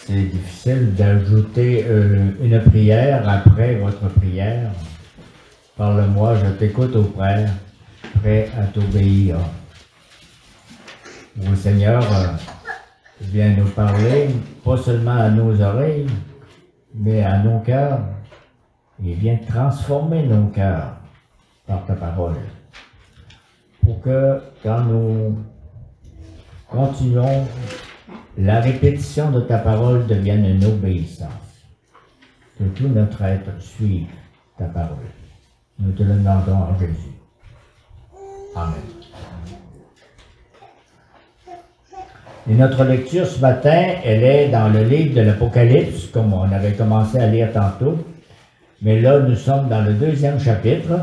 C'est difficile d'ajouter une prière après votre prière. Parle-moi, je t'écoute au Père, prêt à t'obéir. Le Seigneur vient nous parler, pas seulement à nos oreilles, mais à nos cœurs. Il vient transformer nos cœurs par ta parole. Pour que quand nous continuons, la répétition de ta parole devienne une obéissance. Que tout notre être suive ta parole. Nous te le demandons en Jésus. Amen. Et notre lecture ce matin, elle est dans le livre de l'Apocalypse, comme on avait commencé à lire tantôt. Mais là, nous sommes dans le 2e chapitre.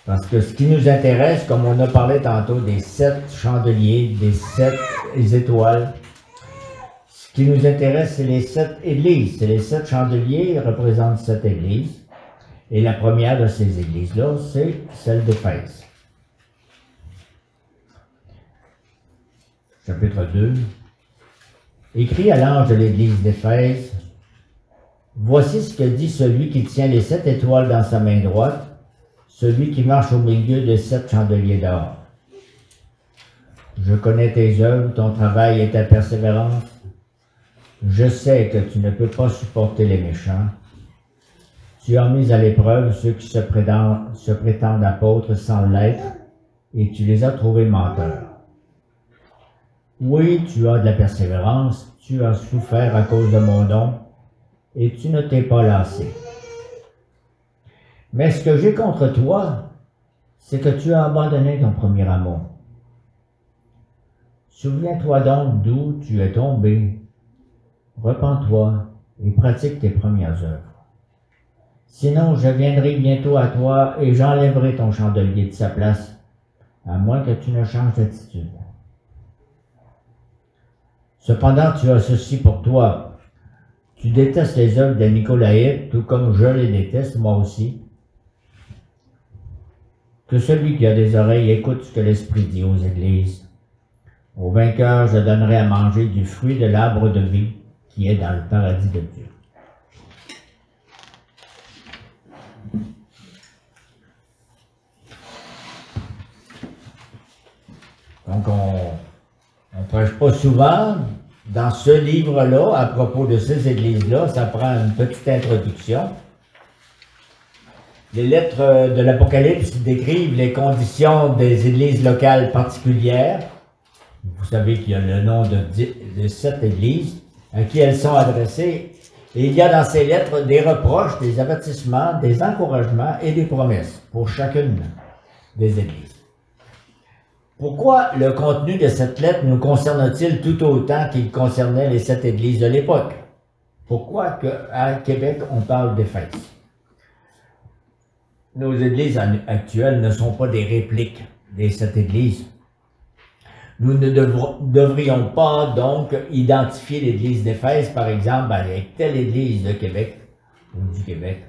Parce que ce qui nous intéresse, comme on a parlé tantôt, des 7 chandeliers, des 7 étoiles, ce qui nous intéresse, c'est les 7 églises. C'est les 7 chandeliers, ils représentent 7 églises. Et la première de ces églises-là, c'est celle d'Éphèse. Chapitre 2. Écrit à l'ange de l'église d'Éphèse, « Voici ce que dit celui qui tient les 7 étoiles dans sa main droite, celui qui marche au milieu de 7 chandeliers d'or. Je connais tes œuvres, ton travail et ta persévérance. Je sais que tu ne peux pas supporter les méchants. Tu as mis à l'épreuve ceux qui se prétendent apôtres sans l'être, et tu les as trouvés menteurs. Oui, tu as de la persévérance, tu as souffert à cause de mon nom, et tu ne t'es pas lassé. Mais ce que j'ai contre toi, c'est que tu as abandonné ton premier amour. Souviens-toi donc d'où tu es tombé. Repens-toi et pratique tes premières œuvres. Sinon, je viendrai bientôt à toi et j'enlèverai ton chandelier de sa place, à moins que tu ne changes d'attitude. Cependant, tu as ceci pour toi. Tu détestes les œuvres des Nicolaïtes, tout comme je les déteste moi aussi. Que celui qui a des oreilles écoute ce que l'Esprit dit aux églises. Au vainqueur, je donnerai à manger du fruit de l'arbre de vie qui est dans le paradis de Dieu. » Donc, on ne prêche pas souvent dans ce livre-là, à propos de ces églises-là, ça prend une petite introduction. Les lettres de l'Apocalypse décrivent les conditions des églises locales particulières. Vous savez qu'il y a le nom de 7 églises à qui elles sont adressées. Et il y a dans ces lettres des reproches, des avertissements, des encouragements et des promesses pour chacune des églises. Pourquoi le contenu de cette lettre nous concerne-t-il tout autant qu'il concernait les 7 églises de l'époque? Pourquoi qu'à Québec, on parle d'Éphèse? Nos églises actuelles ne sont pas des répliques des 7 églises. Nous ne devrions pas donc identifier l'église d'Éphèse, par exemple, avec telle église de Québec ou du Québec.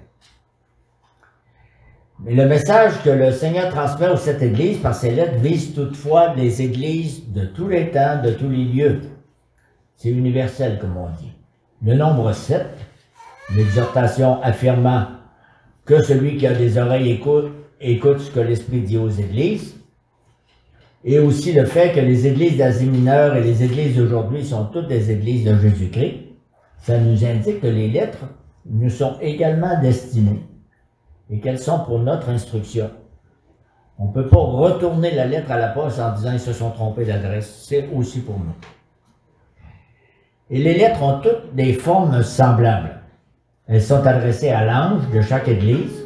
Mais le message que le Seigneur transmet aux 7 églises par ces lettres vise toutefois les églises de tous les temps, de tous les lieux. C'est universel, comme on dit. Le nombre 7, l'exhortation affirmant que celui qui a des oreilles écoute ce que l'Esprit dit aux églises, et aussi le fait que les églises d'Asie mineure et les églises d'aujourd'hui sont toutes des églises de Jésus-Christ, ça nous indique que les lettres nous sont également destinées et qu'elles sont pour notre instruction. On ne peut pas retourner la lettre à la poste en disant « ils se sont trompés d'adresse », c'est aussi pour nous. Et les lettres ont toutes des formes semblables. Elles sont adressées à l'ange de chaque église,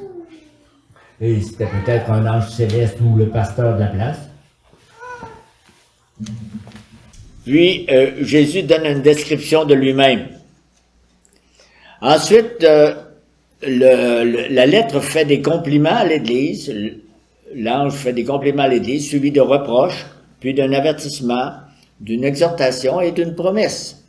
et c'était peut-être un ange céleste ou le pasteur de la place. Puis, Jésus donne une description de lui-même. Ensuite, la lettre fait des compliments à l'Église, l'ange fait des compliments à l'Église, suivi de reproches, puis d'un avertissement, d'une exhortation et d'une promesse.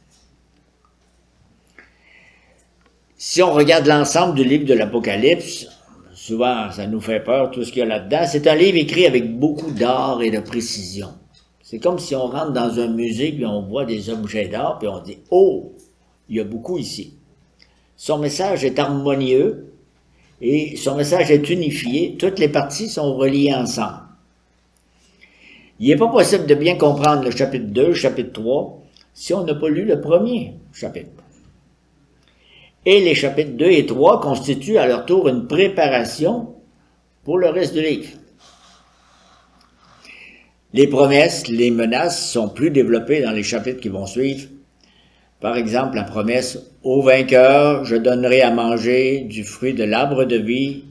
Si on regarde l'ensemble du livre de l'Apocalypse, souvent ça nous fait peur, tout ce qu'il y a là-dedans, c'est un livre écrit avec beaucoup d'art et de précision. C'est comme si on rentre dans un musée, puis on voit des objets d'art, puis on dit « Oh, il y a beaucoup ici ». Son message est harmonieux, et son message est unifié, toutes les parties sont reliées ensemble. Il n'est pas possible de bien comprendre le chapitre 2, le chapitre 3, si on n'a pas lu le premier chapitre. Et les chapitres 2 et 3 constituent à leur tour une préparation pour le reste du livre. Les promesses, les menaces sont plus développées dans les chapitres qui vont suivre. Par exemple, la promesse « Au vainqueur, je donnerai à manger du fruit de l'arbre de vie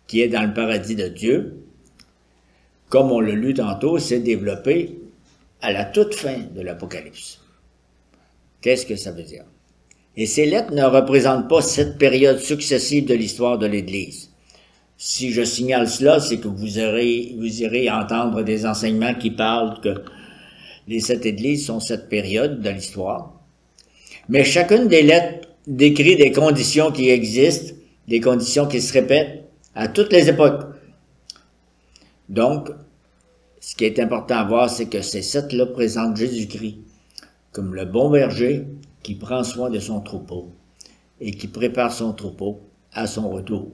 qui est dans le paradis de Dieu ». Comme on l'a lu tantôt, c'est développé à la toute fin de l'Apocalypse. Qu'est-ce que ça veut dire? Et ces lettres ne représentent pas cette période successive de l'histoire de l'Église. Si je signale cela, c'est que vous irez entendre des enseignements qui parlent que les 7 églises sont cette période de l'histoire. Mais chacune des lettres décrit des conditions qui existent, des conditions qui se répètent à toutes les époques. Donc, ce qui est important à voir, c'est que ces 7-là présentent Jésus-Christ comme le bon berger qui prend soin de son troupeau et qui prépare son troupeau à son retour.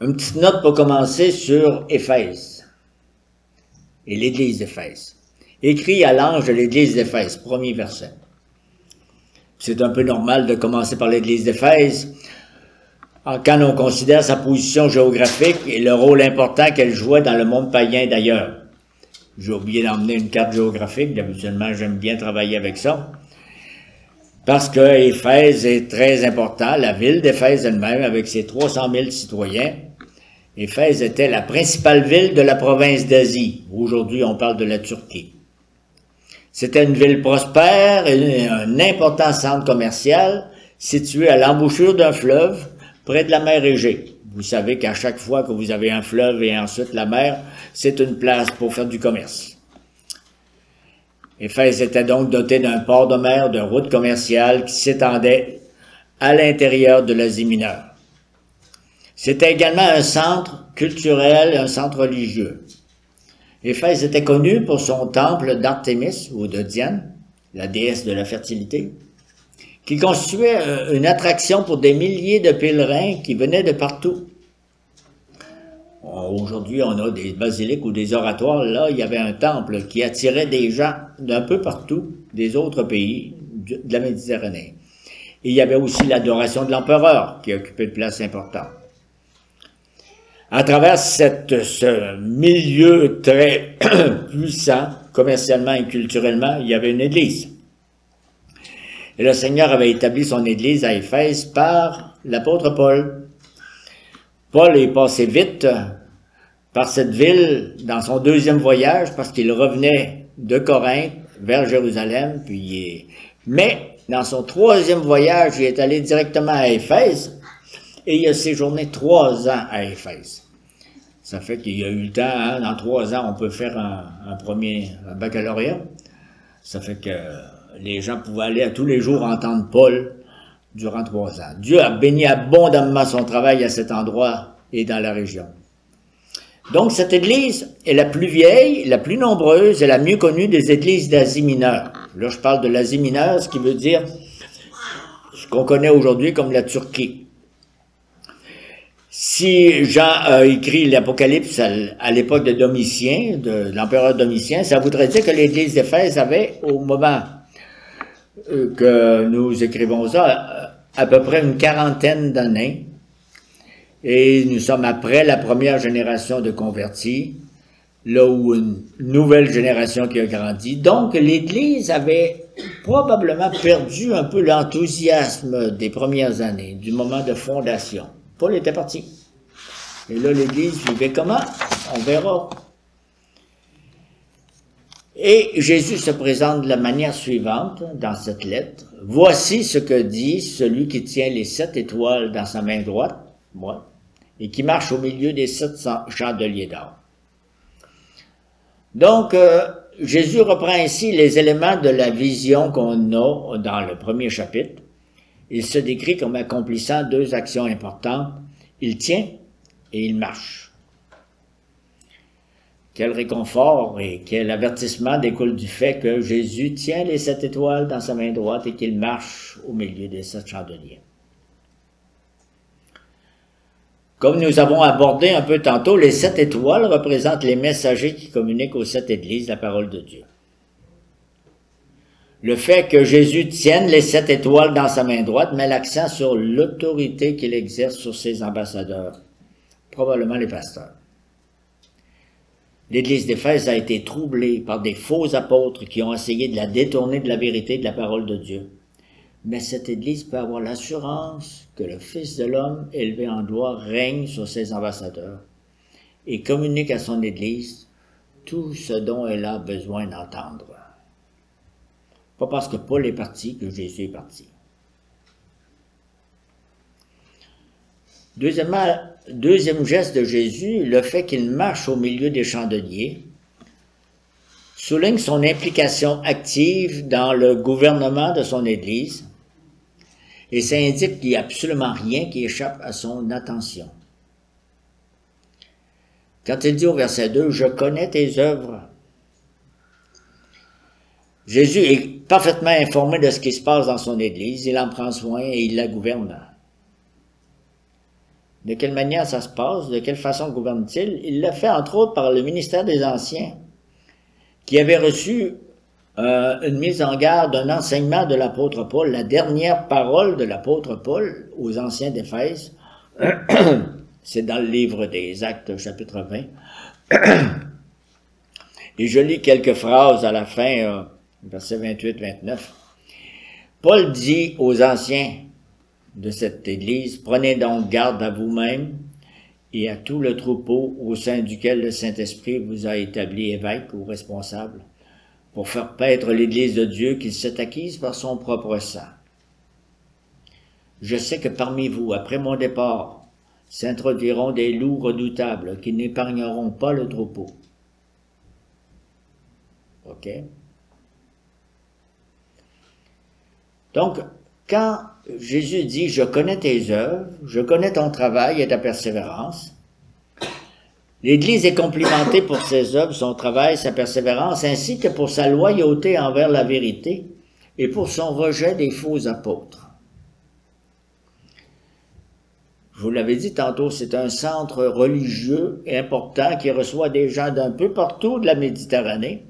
Une petite note pour commencer sur Éphèse et l'église d'Éphèse. Écrit à l'ange de l'église d'Éphèse, premier verset. C'est un peu normal de commencer par l'église d'Éphèse quand on considère sa position géographique et le rôle important qu'elle jouait dans le monde païen d'ailleurs. J'ai oublié d'emmener une carte géographique, habituellement j'aime bien travailler avec ça. Parce que Éphèse est très important, la ville d'Éphèse elle-même, avec ses 300 000 citoyens. Éphèse était la principale ville de la province d'Asie. Aujourd'hui, on parle de la Turquie. C'était une ville prospère et un important centre commercial situé à l'embouchure d'un fleuve près de la mer Égée. Vous savez qu'à chaque fois que vous avez un fleuve et ensuite la mer, c'est une place pour faire du commerce. Éphèse était donc doté d'un port de mer, de routes commerciales qui s'étendaient à l'intérieur de l'Asie mineure. C'était également un centre culturel, un centre religieux. Éphèse était connu pour son temple d'Artémis ou de Diane, la déesse de la fertilité, qui constituait une attraction pour des milliers de pèlerins qui venaient de partout. Aujourd'hui, on a des basiliques ou des oratoires. Là, il y avait un temple qui attirait des gens d'un peu partout, des autres pays de la Méditerranée. Et il y avait aussi l'adoration de l'empereur qui occupait une place importante. À travers ce milieu très puissant, commercialement et culturellement, il y avait une église. Et le Seigneur avait établi son église à Éphèse par l'apôtre Paul. Paul est passé vite par cette ville dans son deuxième voyage parce qu'il revenait de Corinthe vers Jérusalem. Mais dans son troisième voyage, il est allé directement à Éphèse et il a séjourné 3 ans à Éphèse. Ça fait qu'il y a eu le temps, hein, dans 3 ans, on peut faire un premier baccalauréat. Ça fait que les gens pouvaient aller à tous les jours entendre Paul durant 3 ans. Dieu a béni abondamment son travail à cet endroit et dans la région. Donc, cette église est la plus vieille, la plus nombreuse et la mieux connue des églises d'Asie mineure. Là, je parle de l'Asie mineure, ce qui veut dire ce qu'on connaît aujourd'hui comme la Turquie. Si Jean a écrit l'Apocalypse à l'époque de Domitien, de l'empereur Domitien, ça voudrait dire que l'église d'Éphèse avait, au moment que nous écrivons ça, à peu près une 40aine d'années. Et nous sommes après la première génération de convertis, là où une nouvelle génération qui a grandi. Donc, l'Église avait probablement perdu un peu l'enthousiasme des premières années, du moment de fondation. Paul était parti. Et là, l'Église vivait comment? On verra. Et Jésus se présente de la manière suivante dans cette lettre. « Voici ce que dit celui qui tient les 7 étoiles dans sa main droite, moi, et qui marche au milieu des 7 chandeliers d'or. » Donc, Jésus reprend ainsi les éléments de la vision qu'on a dans le premier chapitre. Il se décrit comme accomplissant 2 actions importantes. Il tient et il marche. Quel réconfort et quel avertissement découle du fait que Jésus tient les 7 étoiles dans sa main droite et qu'il marche au milieu des 7 chandeliers. Comme nous avons abordé un peu tantôt, les 7 étoiles représentent les messagers qui communiquent aux 7 églises la parole de Dieu. Le fait que Jésus tienne les 7 étoiles dans sa main droite met l'accent sur l'autorité qu'il exerce sur ses ambassadeurs, probablement les pasteurs. L'Église d'Éphèse a été troublée par des faux apôtres qui ont essayé de la détourner de la vérité de la parole de Dieu. Mais cette Église peut avoir l'assurance que le Fils de l'homme, élevé en gloire, règne sur ses ambassadeurs et communique à son Église tout ce dont elle a besoin d'entendre. Pas parce que Paul est parti que Jésus est parti. Deuxième geste de Jésus, le fait qu'il marche au milieu des chandeliers, souligne son implication active dans le gouvernement de son Église, et ça indique qu'il n'y a absolument rien qui échappe à son attention. Quand il dit au verset 2, « Je connais tes œuvres », Jésus est parfaitement informé de ce qui se passe dans son Église, il en prend soin et il la gouverne. De quelle manière ça se passe? De quelle façon gouverne-t-il? Il l'a fait entre autres par le ministère des Anciens, qui avait reçu une mise en garde, un enseignement de l'apôtre Paul, la dernière parole de l'apôtre Paul aux Anciens d'Éphèse. C'est dans le livre des Actes, chapitre 20. Et je lis quelques phrases à la fin, versets 28-29. Paul dit aux anciens de cette Église, « Prenez donc garde à vous-même et à tout le troupeau au sein duquel le Saint-Esprit vous a établi évêque ou responsable, pour faire paître l'Église de Dieu qu'il s'est acquise par son propre sang. Je sais que parmi vous, après mon départ, s'introduiront des loups redoutables qui n'épargneront pas le troupeau. » OK? Donc, quand Jésus dit « Je connais tes œuvres, je connais ton travail et ta persévérance », l'Église est complimentée pour ses œuvres, son travail, sa persévérance, ainsi que pour sa loyauté envers la vérité et pour son rejet des faux apôtres. Je vous l'avais dit tantôt, c'est un centre religieux important qui reçoit des gens d'un peu partout de la Méditerranée,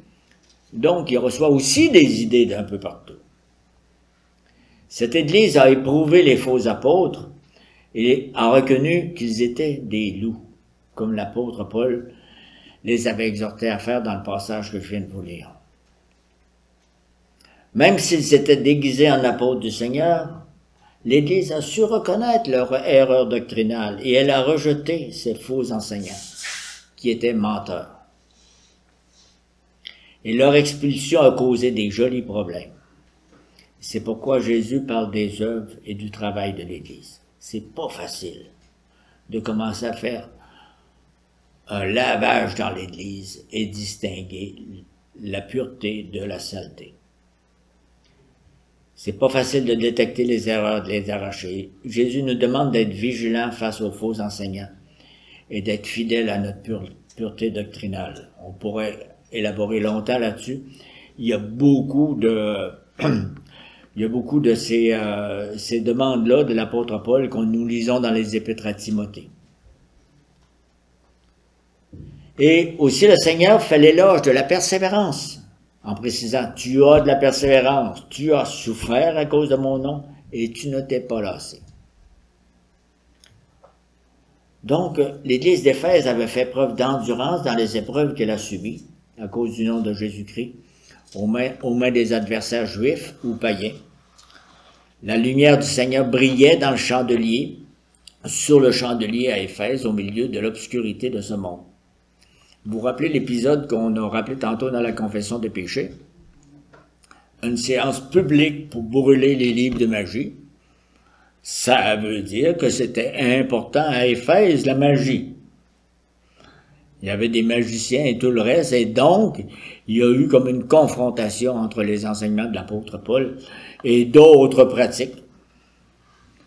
donc il reçoit aussi des idées d'un peu partout. Cette Église a éprouvé les faux apôtres et a reconnu qu'ils étaient des loups, comme l'apôtre Paul les avait exhortés à faire dans le passage que je viens de vous lire. Même s'ils s'étaient déguisés en apôtres du Seigneur, l'Église a su reconnaître leur erreur doctrinale et elle a rejeté ces faux enseignants qui étaient menteurs. Et leur expulsion a causé des jolis problèmes. C'est pourquoi Jésus parle des œuvres et du travail de l'Église. C'est pas facile de commencer à faire un lavage dans l'Église et distinguer la pureté de la saleté. C'est pas facile de détecter les erreurs, de les arracher. Jésus nous demande d'être vigilants face aux faux enseignants et d'être fidèles à notre pureté doctrinale. On pourrait élaborer longtemps là-dessus. Il y a beaucoup de ces demandes-là de l'apôtre Paul qu'on nous lisons dans les épîtres à Timothée. Et aussi le Seigneur fait l'éloge de la persévérance, en précisant « Tu as de la persévérance, tu as souffert à cause de mon nom, et tu ne t'es pas lassé. » Donc, l'Église d'Éphèse avait fait preuve d'endurance dans les épreuves qu'elle a subies, à cause du nom de Jésus-Christ, aux mains des adversaires juifs ou païens. La lumière du Seigneur brillait dans le chandelier, sur le chandelier à Éphèse, au milieu de l'obscurité de ce monde. Vous vous rappelez l'épisode qu'on a rappelé tantôt dans la confession des péchés? Une séance publique pour brûler les livres de magie. Ça veut dire que c'était important à Éphèse, la magie. Il y avait des magiciens et tout le reste, et donc, il y a eu comme une confrontation entre les enseignements de l'apôtre Paul et d'autres pratiques,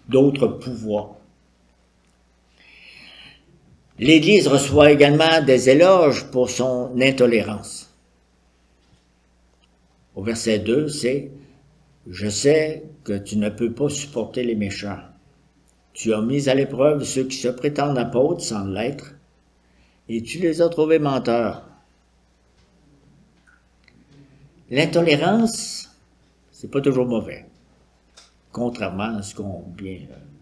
d'autres pouvoirs. L'Église reçoit également des éloges pour son intolérance. Au verset 2, c'est « Je sais que tu ne peux pas supporter les méchants. Tu as mis à l'épreuve ceux qui se prétendent apôtres sans l'être, et tu les as trouvés menteurs. » L'intolérance, c'est pas toujours mauvais, contrairement à ce qu'on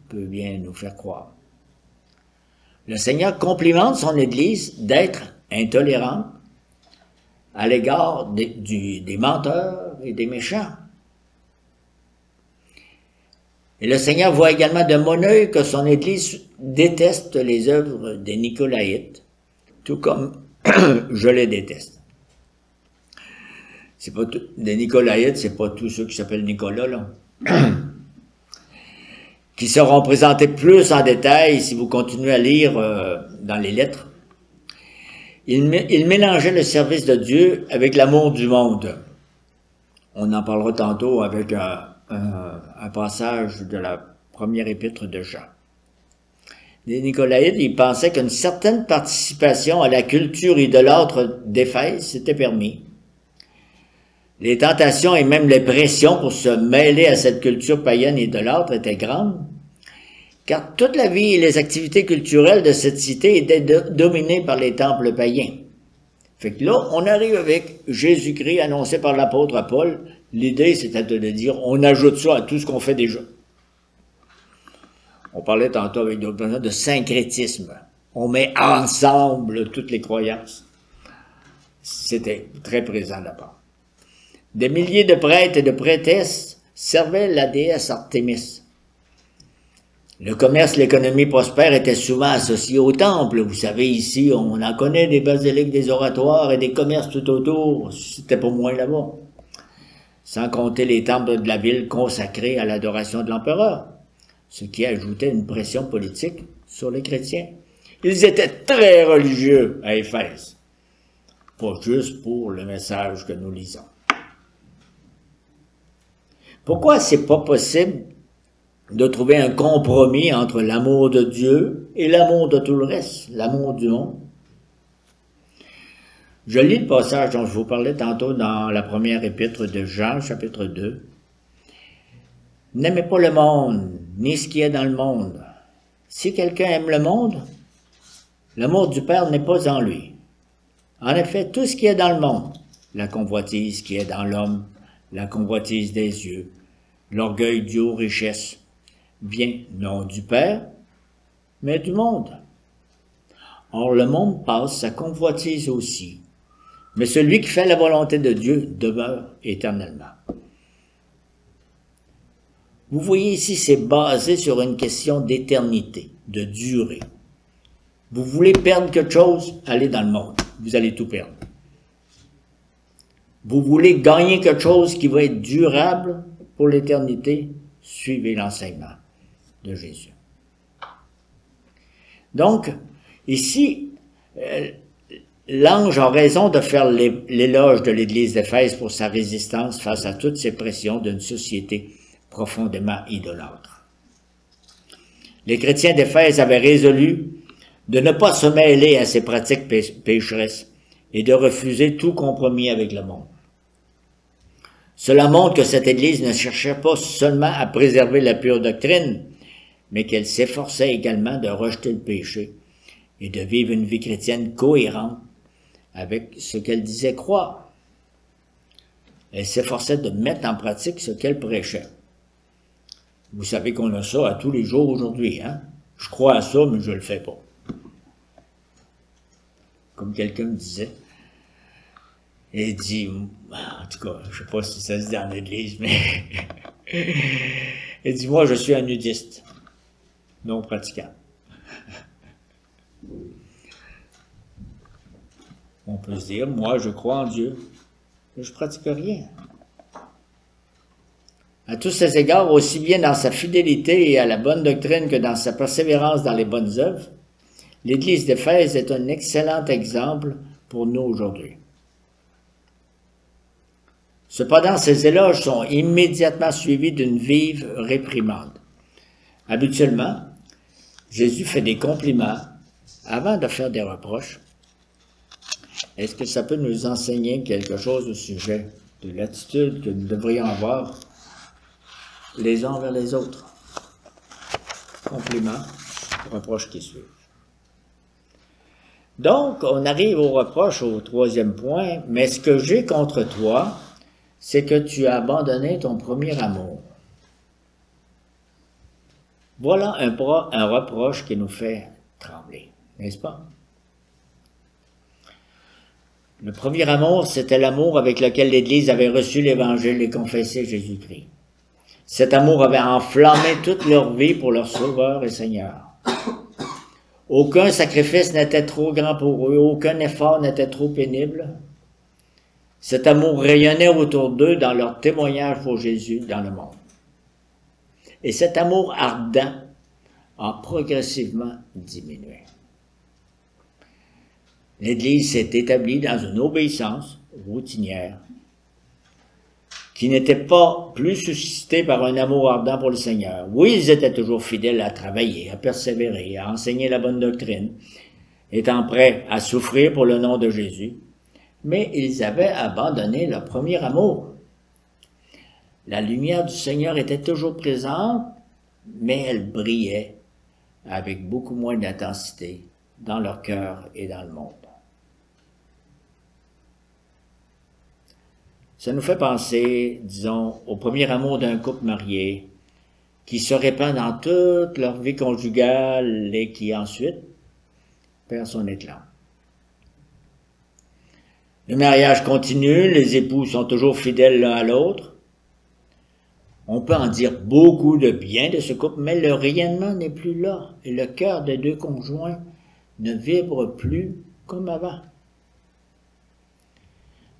peut bien nous faire croire. Le Seigneur complimente son Église d'être intolérante à l'égard des menteurs et des méchants. Et le Seigneur voit également de bon œil que son Église déteste les œuvres des Nicolaïtes, tout comme je les déteste. C'est pas des Nicolaïtes, c'est pas tous ceux qui s'appellent Nicolas, là. Qui seront présentés plus en détail si vous continuez à lire dans les lettres. Il mélangeait le service de Dieu avec l'amour du monde. On en parlera tantôt avec un passage de la première épître de Jean. Les Nicolaïtes, ils pensaient qu'une certaine participation à la culture idolâtre d'Éphèse s'était permis. Les tentations et même les pressions pour se mêler à cette culture païenne idolâtre étaient grandes, car toute la vie et les activités culturelles de cette cité étaient dominées par les temples païens. Fait que là, on arrive avec Jésus-Christ annoncé par l'apôtre Paul. L'idée, c'était de dire, on ajoute ça à tout ce qu'on fait déjà. On parlait tantôt avec d'autres personnes de syncrétisme. On met ensemble toutes les croyances. C'était très présent là-bas. Des milliers de prêtres et de prêtresses servaient la déesse Artémis. Le commerce, l'économie prospère étaient souvent associés au temple. Vous savez, ici, on en connaît des basiliques, des oratoires et des commerces tout autour. C'était pas moins là-bas. Sans compter les temples de la ville consacrés à l'adoration de l'empereur, ce qui ajoutait une pression politique sur les chrétiens. Ils étaient très religieux à Éphèse, pas juste pour le message que nous lisons. Pourquoi c'est pas possible de trouver un compromis entre l'amour de Dieu et l'amour de tout le reste, l'amour du monde? Je lis le passage dont je vous parlais tantôt dans la première épître de Jean, chapitre 2. « N'aimez pas le monde, ni ce qui est dans le monde. Si quelqu'un aime le monde, l'amour du Père n'est pas en lui. En effet, tout ce qui est dans le monde, la convoitise qui est dans l'homme, la convoitise des yeux, l'orgueil dû aux richesses, vient non du Père, mais du monde. Or le monde passe, sa convoitise aussi, mais celui qui fait la volonté de Dieu demeure éternellement. » Vous voyez ici, c'est basé sur une question d'éternité, de durée. Vous voulez perdre quelque chose, allez dans le monde, vous allez tout perdre. Vous voulez gagner quelque chose qui va être durable pour l'éternité, suivez l'enseignement de Jésus. Donc, ici, l'ange a raison de faire l'éloge de l'Église d'Éphèse pour sa résistance face à toutes ces pressions d'une société profondément idolâtre. Les chrétiens d'Éphèse avaient résolu de ne pas se mêler à ces pratiques pécheresses et de refuser tout compromis avec le monde. Cela montre que cette Église ne cherchait pas seulement à préserver la pure doctrine, mais qu'elle s'efforçait également de rejeter le péché et de vivre une vie chrétienne cohérente avec ce qu'elle disait croire. Elle s'efforçait de mettre en pratique ce qu'elle prêchait. Vous savez qu'on a ça à tous les jours aujourd'hui, hein? Je crois à ça, mais je le fais pas. Comme quelqu'un me disait, et dit, en tout cas, je sais pas si ça se dit dans l'église, mais il dit, moi je suis un nudiste, non pratiquant. On peut se dire, moi je crois en Dieu, mais je pratique rien. À tous ces égards, aussi bien dans sa fidélité et à la bonne doctrine que dans sa persévérance dans les bonnes œuvres, l'Église d'Éphèse est un excellent exemple pour nous aujourd'hui. Cependant, ces éloges sont immédiatement suivis d'une vive réprimande. Habituellement, Jésus fait des compliments Avant de faire des reproches, est-ce que ça peut nous enseigner quelque chose au sujet de l'attitude que nous devrions avoir les uns envers les autres? Compliment, reproches qui suivent. Donc, on arrive au reproche au troisième point, mais ce que j'ai contre toi, c'est que tu as abandonné ton premier amour. Voilà un reproche qui nous fait trembler, n'est-ce pas? Le premier amour, c'était l'amour avec lequel l'Église avait reçu l'Évangile et confessé Jésus-Christ. Cet amour avait enflammé toute leur vie pour leur Sauveur et Seigneur. Aucun sacrifice n'était trop grand pour eux, aucun effort n'était trop pénible. Cet amour rayonnait autour d'eux dans leur témoignage pour Jésus dans le monde. Et cet amour ardent a progressivement diminué. L'Église s'est établie dans une obéissance routinière qui n'était pas plus suscitée par un amour ardent pour le Seigneur. Oui, ils étaient toujours fidèles à travailler, à persévérer, à enseigner la bonne doctrine, étant prêts à souffrir pour le nom de Jésus, mais ils avaient abandonné leur premier amour. La lumière du Seigneur était toujours présente, mais elle brillait avec beaucoup moins d'intensité dans leur cœur et dans le monde. Ça nous fait penser, disons, au premier amour d'un couple marié qui se répand dans toute leur vie conjugale et qui ensuite perd son éclat. Le mariage continue, les époux sont toujours fidèles l'un à l'autre. On peut en dire beaucoup de bien de ce couple, mais le rayonnement n'est plus là et le cœur des deux conjoints ne vibre plus comme avant.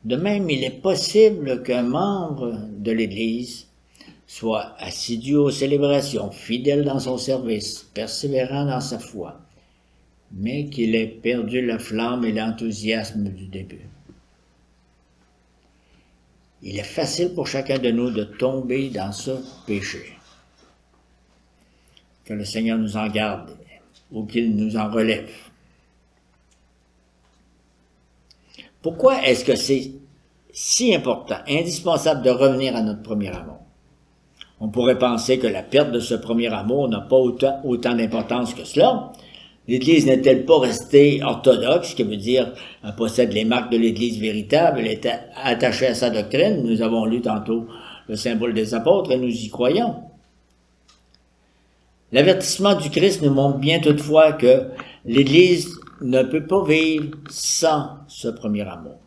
De même, il est possible qu'un membre de l'Église soit assidu aux célébrations, fidèle dans son service, persévérant dans sa foi, mais qu'il ait perdu la flamme et l'enthousiasme du début. Il est facile pour chacun de nous de tomber dans ce péché. Que le Seigneur nous en garde ou qu'il nous en relève. Pourquoi est-ce que c'est si important, indispensable de revenir à notre premier amour? On pourrait penser que la perte de ce premier amour n'a pas autant d'importance que cela. L'Église n'est-elle pas restée orthodoxe, ce qui veut dire elle possède les marques de l'Église véritable, elle est attachée à sa doctrine. Nous avons lu tantôt le symbole des apôtres et nous y croyons. L'avertissement du Christ nous montre bien toutefois que l'Église ne peut pas vivre sans ce premier amour.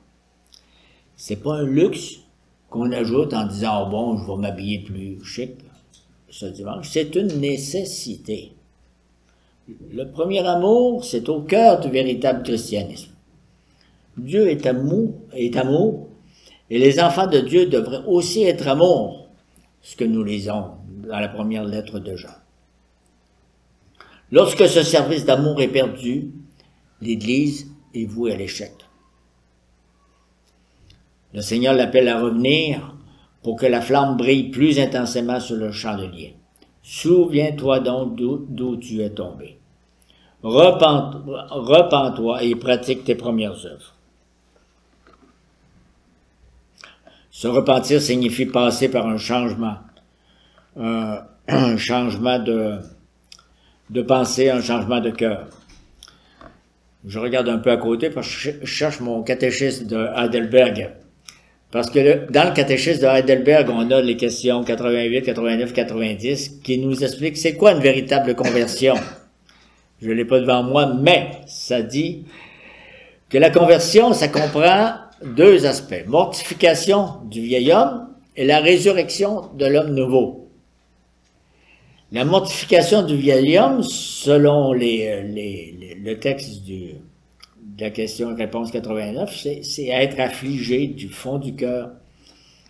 C'est pas un luxe qu'on ajoute en disant « oh bon, je vais m'habiller plus chic ce dimanche ». C'est une nécessité. Le premier amour, c'est au cœur du véritable christianisme. Dieu est amour, et les enfants de Dieu devraient aussi être amour, ce que nous lisons dans la première lettre de Jean. Lorsque ce service d'amour est perdu, l'Église est vouée à l'échec. Le Seigneur l'appelle à revenir pour que la flamme brille plus intensément sur le chandelier. Souviens-toi donc d'où tu es tombé. Repens-toi et pratique tes premières œuvres. Se repentir signifie passer par un changement de pensée, un changement de cœur. Je regarde un peu à côté parce que je cherche mon catéchisme de Heidelberg. Parce que dans le catéchisme de Heidelberg, on a les questions 88, 89, 90 qui nous expliquent c'est quoi une véritable conversion. Je ne l'ai pas devant moi, mais ça dit que la conversion, ça comprend deux aspects. Mortification du vieil homme et la résurrection de l'homme nouveau. La mortification du vieil homme, selon le texte de la question-réponse 89, c'est être affligé du fond du cœur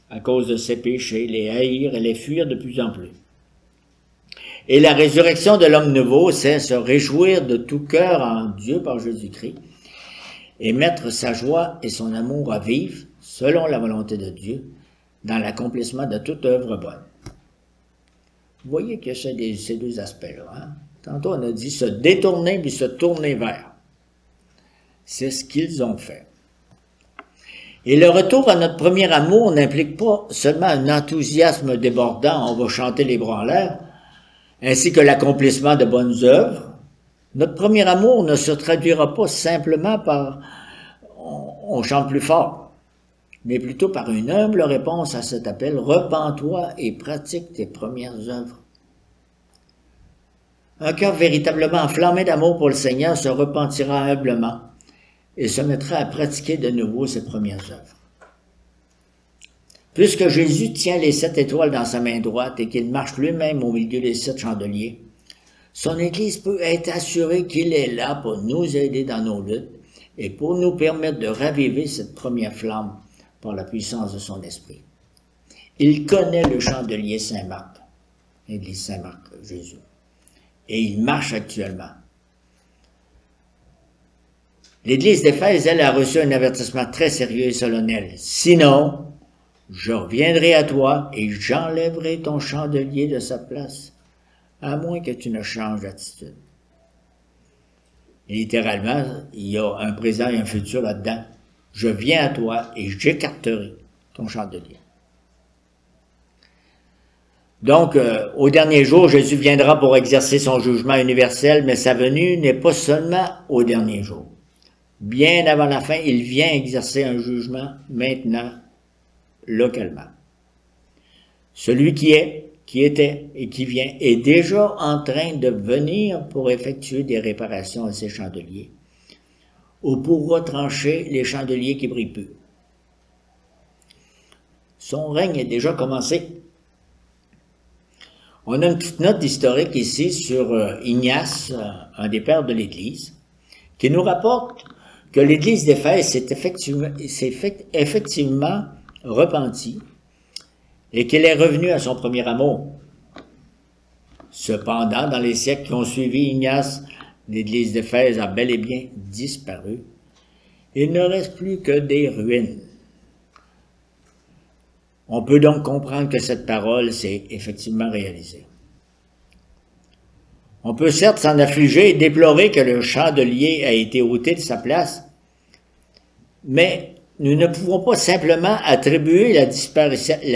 à cause de ses péchés, les haïr et les fuir de plus en plus. Et la résurrection de l'homme nouveau, c'est se réjouir de tout cœur en Dieu par Jésus-Christ et mettre sa joie et son amour à vivre, selon la volonté de Dieu, dans l'accomplissement de toute œuvre bonne. Vous voyez que c'est ces deux aspects-là. Hein? Tantôt, on a dit se détourner puis se tourner vers. C'est ce qu'ils ont fait. Et le retour à notre premier amour n'implique pas seulement un enthousiasme débordant, on va chanter les bras en l'air, ainsi que l'accomplissement de bonnes œuvres. Notre premier amour ne se traduira pas simplement par on chante plus fort, mais plutôt par une humble réponse à cet appel, repens-toi et pratique tes premières œuvres. Un cœur véritablement enflammé d'amour pour le Seigneur se repentira humblement et se mettra à pratiquer de nouveau ses premières œuvres. Puisque Jésus tient les 7 étoiles dans sa main droite et qu'il marche lui-même au milieu des 7 chandeliers, son Église peut être assurée qu'il est là pour nous aider dans nos luttes et pour nous permettre de raviver cette première flamme par la puissance de son esprit. Il connaît le chandelier Saint-Marc, l'Église Saint-Marc, Jésus, et il marche actuellement. L'Église d'Éphèse, elle, a reçu un avertissement très sérieux et solennel. Sinon, je reviendrai à toi et j'enlèverai ton chandelier de sa place, à moins que tu ne changes d'attitude. Littéralement, il y a un présent et un futur là-dedans. Je viens à toi et j'écarterai ton chandelier. Donc, au dernier jour, Jésus viendra pour exercer son jugement universel, mais sa venue n'est pas seulement au dernier jour. Bien avant la fin, il vient exercer un jugement maintenant, localement. Celui qui est, qui était et qui vient est déjà en train de venir pour effectuer des réparations à ces chandeliers, ou pour retrancher les chandeliers qui brillent peu. Son règne est déjà commencé. On a une petite note historique ici sur Ignace, un des pères de l'Église, qui nous rapporte que l'Église d'Éphèse s'est effectivement repentie et qu'elle est revenue à son premier amour. Cependant, dans les siècles qui ont suivi Ignace, l'Église d'Éphèse a bel et bien disparu. Il ne reste plus que des ruines. On peut donc comprendre que cette parole s'est effectivement réalisée. On peut certes s'en affliger et déplorer que le chandelier a été ôté de sa place, mais nous ne pouvons pas simplement attribuer la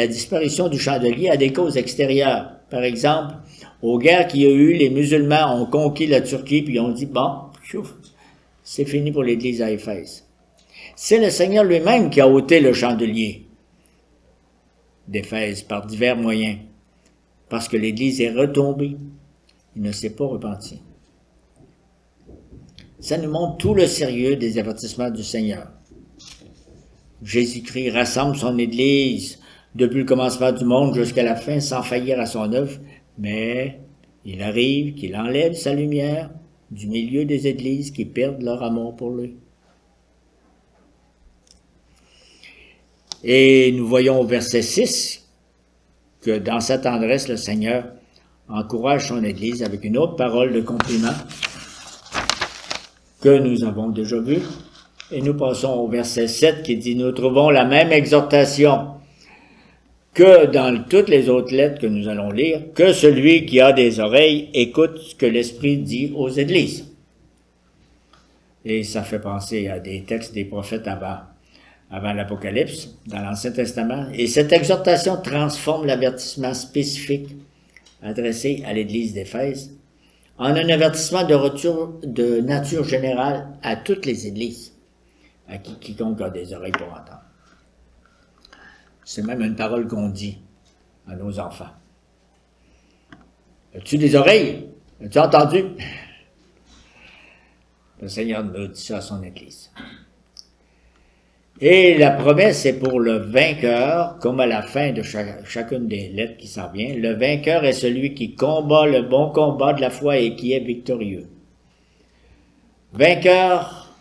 disparition du chandelier à des causes extérieures. Par exemple, aux guerres qu'il y a eu, les musulmans ont conquis la Turquie puis ont dit « Bon, c'est fini pour l'Église à Éphèse ». C'est le Seigneur lui-même qui a ôté le chandelier d'Éphèse par divers moyens, parce que l'Église est retombée. Il ne s'est pas repenti. Ça nous montre tout le sérieux des avertissements du Seigneur. Jésus-Christ rassemble son Église depuis le commencement du monde jusqu'à la fin sans faillir à son œuvre, mais il arrive qu'il enlève sa lumière du milieu des Églises qui perdent leur amour pour lui. Et nous voyons au verset 6 que dans sa tendresse, le Seigneur encourage son Église avec une autre parole de compliment que nous avons déjà vue. Et nous passons au verset 7 qui dit « Nous trouvons la même exhortation que dans toutes les autres lettres que nous allons lire, que celui qui a des oreilles écoute ce que l'Esprit dit aux Églises. » Et ça fait penser à des textes des prophètes avant l'Apocalypse, dans l'Ancien Testament. Et cette exhortation transforme l'avertissement spécifique adressé à l'Église d'Éphèse en un avertissement de nature générale à toutes les Églises, à quiconque a des oreilles pour entendre. C'est même une parole qu'on dit à nos enfants. As-tu des oreilles? As-tu entendu? Le Seigneur nous dit ça à son Église. Et la promesse est pour le vainqueur, comme à la fin de chacune des lettres qui s'en vient. Le vainqueur est celui qui combat le bon combat de la foi et qui est victorieux. Vainqueur,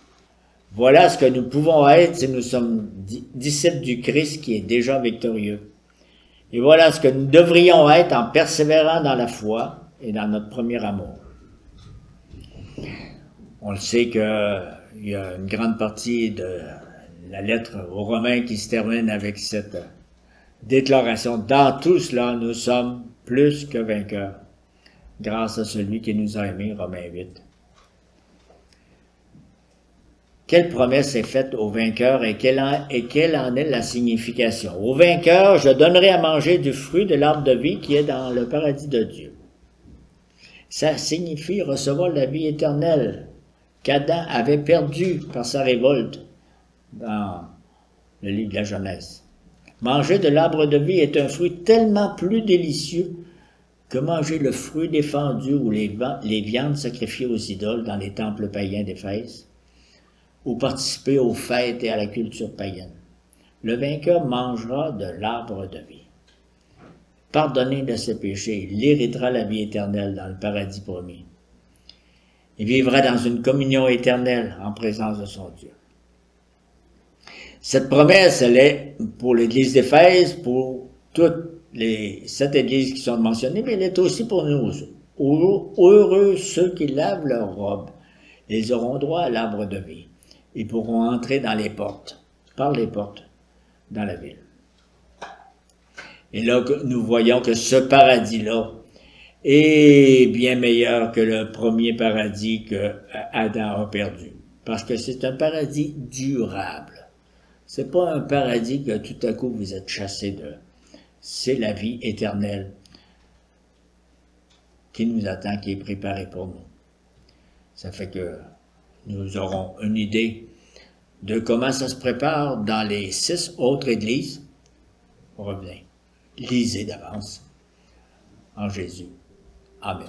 voilà ce que nous pouvons être si nous sommes disciples du Christ qui est déjà victorieux. Et voilà ce que nous devrions être en persévérant dans la foi et dans notre premier amour. On le sait qu'il y a une grande partie de la lettre aux Romains qui se termine avec cette déclaration. Dans tout cela, nous sommes plus que vainqueurs. grâce à celui qui nous a aimés, Romains 8. Quelle promesse est faite au vainqueur et quelle en est la signification? Au vainqueur, je donnerai à manger du fruit de l'arbre de vie qui est dans le paradis de Dieu. Ça signifie recevoir la vie éternelle qu'Adam avait perdue par sa révolte dans le livre de la Genèse. Manger de l'arbre de vie est un fruit tellement plus délicieux que manger le fruit défendu ou les viandes sacrifiées aux idoles dans les temples païens d'Éphèse, ou participer aux fêtes et à la culture païenne. Le vainqueur mangera de l'arbre de vie. Pardonné de ses péchés, il héritera la vie éternelle dans le paradis promis. Il vivra dans une communion éternelle en présence de son Dieu. Cette promesse, elle est pour l'Église d'Éphèse, pour toutes les 7 églises qui sont mentionnées, mais elle est aussi pour nous. Heureux ceux qui lavent leurs robes, ils auront droit à l'arbre de vie. Ils pourront entrer dans les portes, par les portes, dans la ville. Et là, nous voyons que ce paradis-là est bien meilleur que le premier paradis que Adam a perdu. Parce que c'est un paradis durable. C'est pas un paradis que tout à coup vous êtes chassé de. C'est la vie éternelle qui nous attend, qui est préparée pour nous. Ça fait que nous aurons une idée de comment ça se prépare dans les 6 autres églises. On revient. Lisez d'avance en Jésus. Amen.